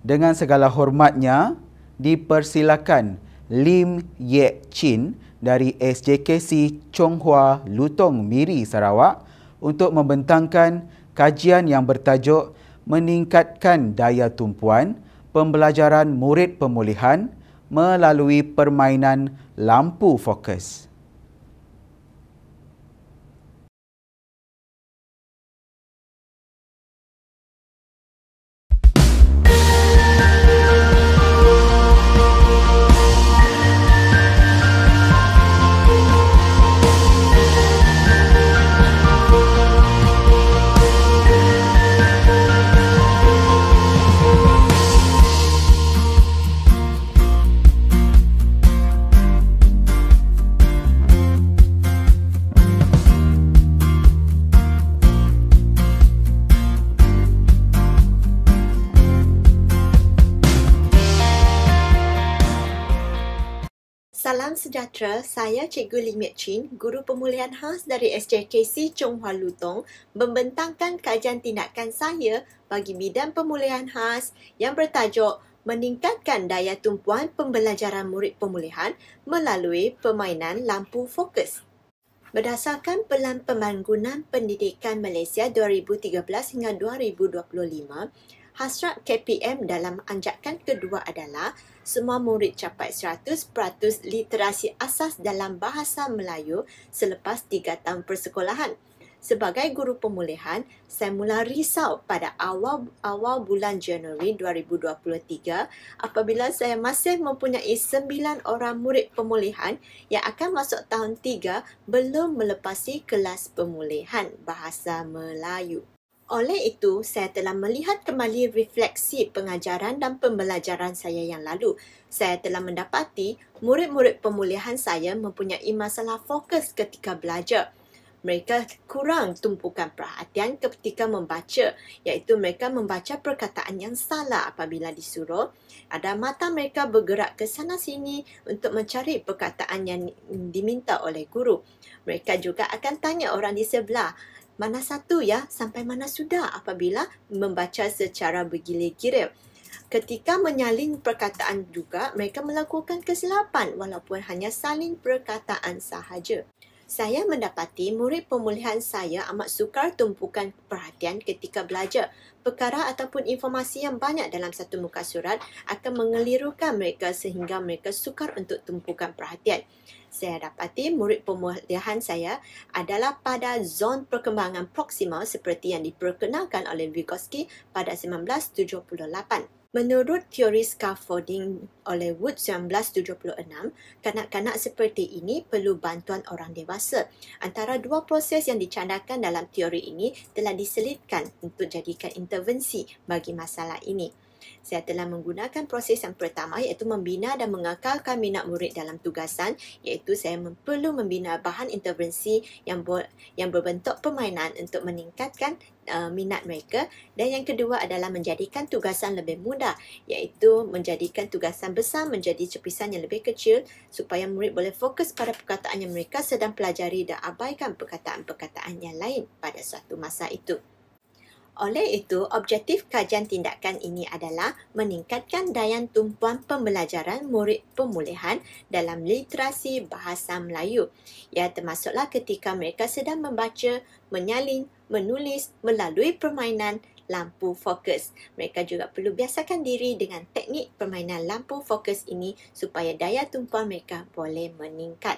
Dengan segala hormatnya, dipersilakan Lim Yek Chin dari SJKC Chonghua Lutong Miri Sarawak untuk membentangkan kajian yang bertajuk Meningkatkan Daya Tumpuan Pembelajaran Murid Pemulihan melalui Permainan Lampu Fokus. Salam sejahtera, saya Cikgu Lim Yek Chin, Guru Pemulihan Khas dari SJKC Chonghua Lutong, membentangkan kajian tindakan saya bagi bidang pemulihan khas yang bertajuk Meningkatkan Daya Tumpuan Pembelajaran Murid Pemulihan melalui Permainan Lampu Fokus. Berdasarkan Pelan Pembangunan Pendidikan Malaysia 2013 hingga 2025, hasrat KPM dalam anjakan kedua adalah semua murid capai 100% literasi asas dalam bahasa Melayu selepas 3 tahun persekolahan. Sebagai guru pemulihan, saya mula risau pada awal bulan Januari 2023 apabila saya masih mempunyai 9 orang murid pemulihan yang akan masuk tahun 3 belum melepasi kelas pemulihan bahasa Melayu. Oleh itu, saya telah melihat kembali refleksi pengajaran dan pembelajaran saya yang lalu. Saya telah mendapati murid-murid pemulihan saya mempunyai masalah fokus ketika belajar. Mereka kurang tumpukan perhatian ketika membaca, iaitu mereka membaca perkataan yang salah apabila disuruh. Ada mata mereka bergerak ke sana sini untuk mencari perkataan yang diminta oleh guru. Mereka juga akan tanya orang di sebelah, mana satu ya, sampai mana sudah apabila membaca secara bergila-gila. Ketika menyalin perkataan juga, mereka melakukan kesilapan walaupun hanya salin perkataan sahaja. Saya mendapati murid pemulihan saya amat sukar tumpukan perhatian ketika belajar. Perkara ataupun informasi yang banyak dalam satu muka surat akan mengelirukan mereka sehingga mereka sukar untuk tumpukan perhatian. Saya dapati murid pemulihan saya adalah pada zon perkembangan proksimal seperti yang diperkenalkan oleh Vygotsky pada 1978. Menurut teori scaffolding oleh Wood 1976, kanak-kanak seperti ini perlu bantuan orang dewasa. Antara dua proses yang dicandakan dalam teori ini telah diselitkan untuk jadikan intervensi bagi masalah ini. Saya telah menggunakan proses yang pertama iaitu membina dan mengekalkan minat murid dalam tugasan, iaitu saya perlu membina bahan intervensi yang berbentuk permainan untuk meningkatkan minat mereka, dan yang kedua adalah menjadikan tugasan lebih mudah, iaitu menjadikan tugasan besar menjadi cepisan yang lebih kecil supaya murid boleh fokus pada perkataan yang mereka sedang pelajari dan abaikan perkataan-perkataan yang lain pada suatu masa itu. Oleh itu, objektif kajian tindakan ini adalah meningkatkan daya tumpuan pembelajaran murid pemulihan dalam literasi bahasa Melayu. Ya, termasuklah ketika mereka sedang membaca, menyalin, menulis melalui permainan lampu fokus. Mereka juga perlu biasakan diri dengan teknik permainan lampu fokus ini supaya daya tumpuan mereka boleh meningkat.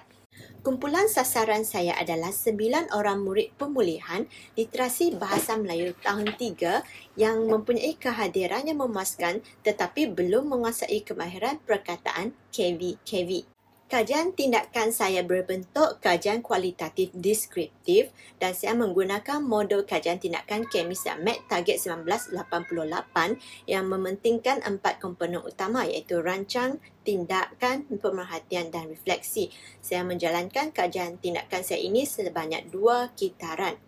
Kumpulan sasaran saya adalah 9 orang murid pemulihan literasi bahasa Melayu tahun 3 yang mempunyai kehadiran yang memuaskan tetapi belum menguasai kemahiran perkataan KV. Kajian tindakan saya berbentuk kajian kualitatif deskriptif dan saya menggunakan modul kajian tindakan Chemistry Mat Target 1988 yang mementingkan 4 komponen utama iaitu rancang, tindakan, pemerhatian dan refleksi. Saya menjalankan kajian tindakan saya ini sebanyak 2 kitaran.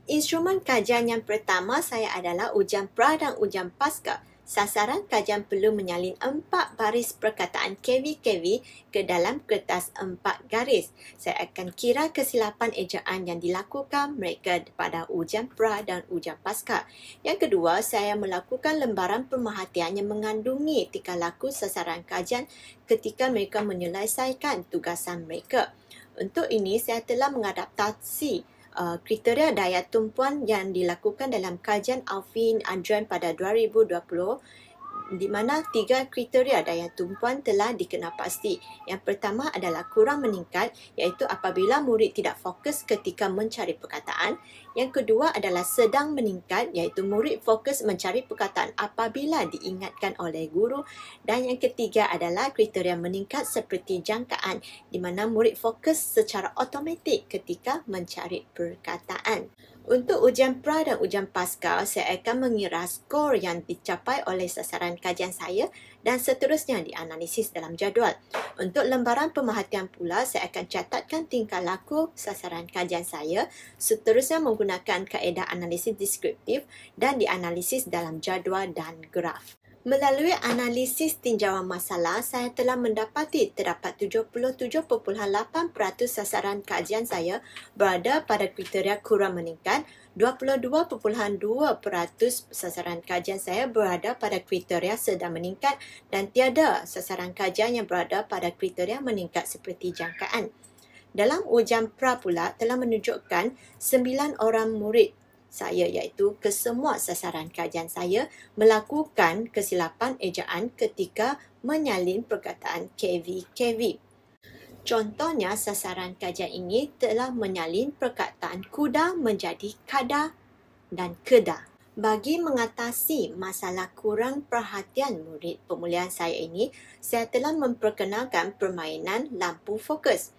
Instrumen kajian yang pertama saya adalah ujian pra dan ujian pasca. Sasaran kajian perlu menyalin 4 baris perkataan KV-KV ke dalam kertas 4 garis. Saya akan kira kesilapan ejaan yang dilakukan mereka pada ujian pra dan ujian pasca. Yang kedua, saya melakukan lembaran pemerhatian yang mengandungi tingkah laku sasaran kajian ketika mereka menyelesaikan tugasan mereka. Untuk ini, saya telah mengadaptasi kriteria daya tumpuan yang dilakukan dalam kajian Alvin Adrian pada 2020, di mana 3 kriteria daya tumpuan telah dikenal pasti. Yang pertama adalah kurang meningkat, iaitu apabila murid tidak fokus ketika mencari perkataan. Yang kedua adalah sedang meningkat, iaitu murid fokus mencari perkataan apabila diingatkan oleh guru. Dan yang ketiga adalah kriteria meningkat seperti jangkaan, di mana murid fokus secara automatik ketika mencari perkataan. Untuk ujian pra dan ujian pasca, saya akan mengira skor yang dicapai oleh sasaran kajian saya dan seterusnya dianalisis dalam jadual. Untuk lembaran pemerhatian pula, saya akan catatkan tingkah laku sasaran kajian saya, seterusnya menggunakan kaedah analisis deskriptif dan dianalisis dalam jadual dan graf. Melalui analisis tinjauan masalah, saya telah mendapati terdapat 77.8% sasaran kajian saya berada pada kriteria kurang meningkat, 22.2% sasaran kajian saya berada pada kriteria sedang meningkat dan tiada sasaran kajian yang berada pada kriteria meningkat seperti jangkaan. Dalam ujian pra pula telah menunjukkan 9 orang murid saya, iaitu kesemua sasaran kajian saya, melakukan kesilapan ejaan ketika menyalin perkataan KV-KV. Contohnya, sasaran kajian ini telah menyalin perkataan kuda menjadi kada dan keda. Bagi mengatasi masalah kurang perhatian murid pemulihan saya ini, saya telah memperkenalkan permainan lampu fokus.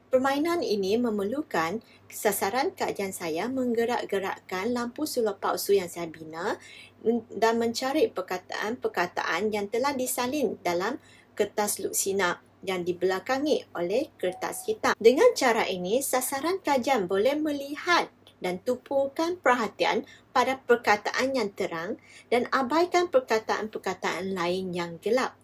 Permainan ini memerlukan sasaran kajian saya menggerak-gerakkan lampu sulur palsu yang saya bina dan mencari perkataan-perkataan yang telah disalin dalam kertas luksina yang dibelakangi oleh kertas hitam. Dengan cara ini, sasaran kajian boleh melihat dan tumpukan perhatian pada perkataan yang terang dan abaikan perkataan-perkataan lain yang gelap.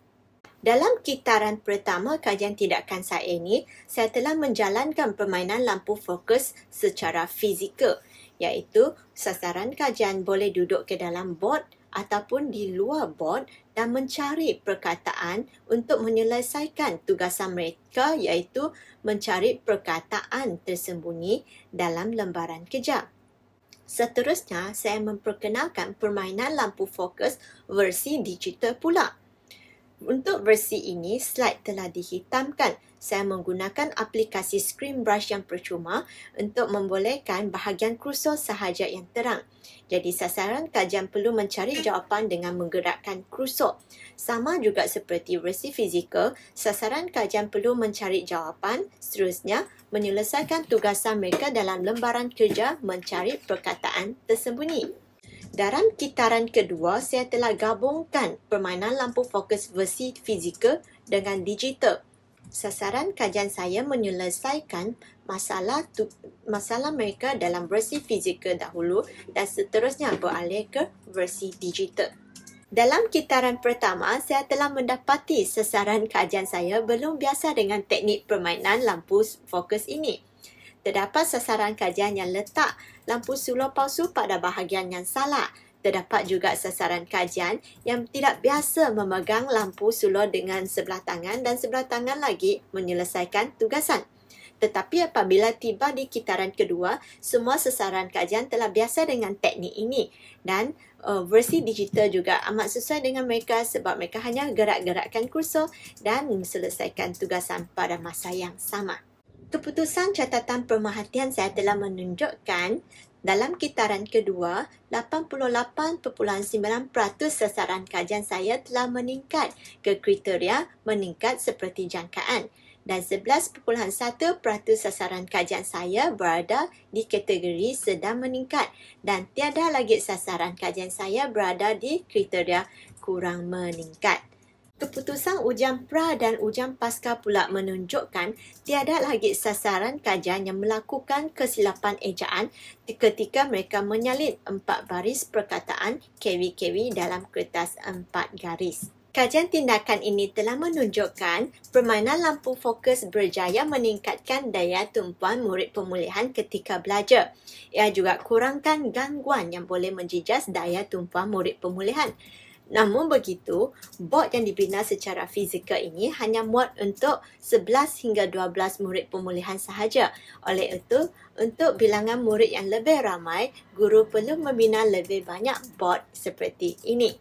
Dalam kitaran pertama kajian tindakan saya ini, saya telah menjalankan permainan lampu fokus secara fizikal, iaitu sasaran kajian boleh duduk ke dalam bot ataupun di luar bot dan mencari perkataan untuk menyelesaikan tugasan mereka, iaitu mencari perkataan tersembunyi dalam lembaran kerja. Seterusnya, saya memperkenalkan permainan lampu fokus versi digital pula. Untuk versi ini, slide telah dihitamkan. Saya menggunakan aplikasi Screen Brush yang percuma untuk membolehkan bahagian kursor sahaja yang terang. Jadi, sasaran kajian perlu mencari jawapan dengan menggerakkan kursor. Sama juga seperti versi fizikal, sasaran kajian perlu mencari jawapan, seterusnya menyelesaikan tugasan mereka dalam lembaran kerja mencari perkataan tersembunyi. Dalam kitaran kedua, saya telah gabungkan permainan lampu fokus versi fizikal dengan digital. Sasaran kajian saya menyelesaikan masalah mereka dalam versi fizikal dahulu dan seterusnya beralih ke versi digital. Dalam kitaran pertama, saya telah mendapati sasaran kajian saya belum biasa dengan teknik permainan lampu fokus ini. Terdapat sasaran kajian yang letak lampu sulur palsu pada bahagian yang salah. Terdapat juga sasaran kajian yang tidak biasa memegang lampu sulur dengan sebelah tangan dan sebelah tangan lagi menyelesaikan tugasan. Tetapi apabila tiba di kitaran kedua, semua sasaran kajian telah biasa dengan teknik ini dan versi digital juga amat sesuai dengan mereka sebab mereka hanya gerak-gerakkan kursor dan menyelesaikan tugasan pada masa yang sama. Keputusan catatan pemerhatian saya telah menunjukkan dalam kitaran kedua, 88.9% sasaran kajian saya telah meningkat ke kriteria meningkat seperti jangkaan dan 11.1% sasaran kajian saya berada di kategori sedang meningkat dan tiada lagi sasaran kajian saya berada di kriteria kurang meningkat. Keputusan ujian pra dan ujian pasca pula menunjukkan tiada lagi sasaran kajian yang melakukan kesilapan ejaan ketika mereka menyalin 4 baris perkataan KW-KW dalam kertas 4 garis. Kajian tindakan ini telah menunjukkan permainan lampu fokus berjaya meningkatkan daya tumpuan murid pemulihan ketika belajar. Ia juga kurangkan gangguan yang boleh menjijas daya tumpuan murid pemulihan. Namun begitu, bot yang dibina secara fizikal ini hanya muat untuk 11 hingga 12 murid pemulihan sahaja. Oleh itu, untuk bilangan murid yang lebih ramai, guru perlu membina lebih banyak bot seperti ini.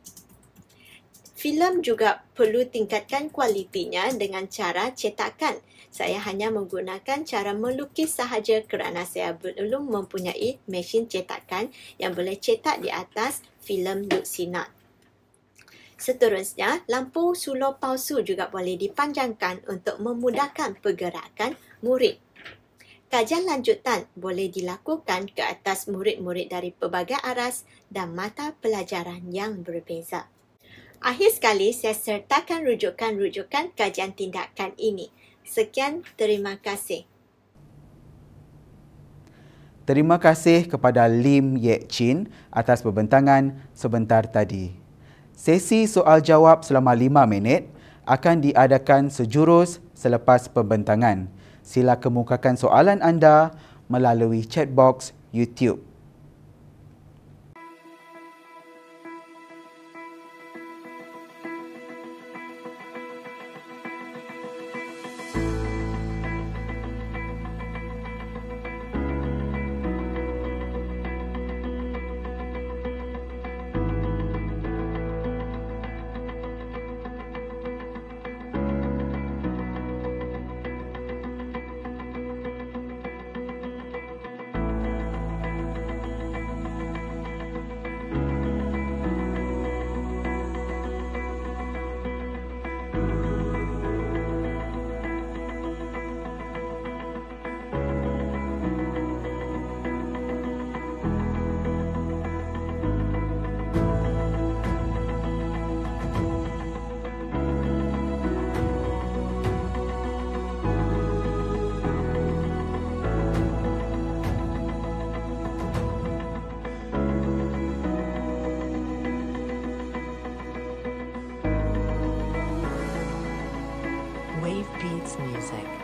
Filem juga perlu tingkatkan kualitinya dengan cara cetakan. Saya hanya menggunakan cara melukis sahaja kerana saya belum mempunyai mesin cetakan yang boleh cetak di atas filem Luxinat. Seterusnya, lampu sulur palsu juga boleh dipanjangkan untuk memudahkan pergerakan murid. Kajian lanjutan boleh dilakukan ke atas murid-murid dari pelbagai aras dan mata pelajaran yang berbeza. Akhir sekali, saya sertakan rujukan-rujukan kajian tindakan ini. Sekian, terima kasih. Terima kasih kepada Lim Yek Chin atas pembentangan sebentar tadi. Sesi soal jawab selama 5 minit akan diadakan sejurus selepas pembentangan. Sila kemukakan soalan anda melalui chat box YouTube. Wave Beats Music.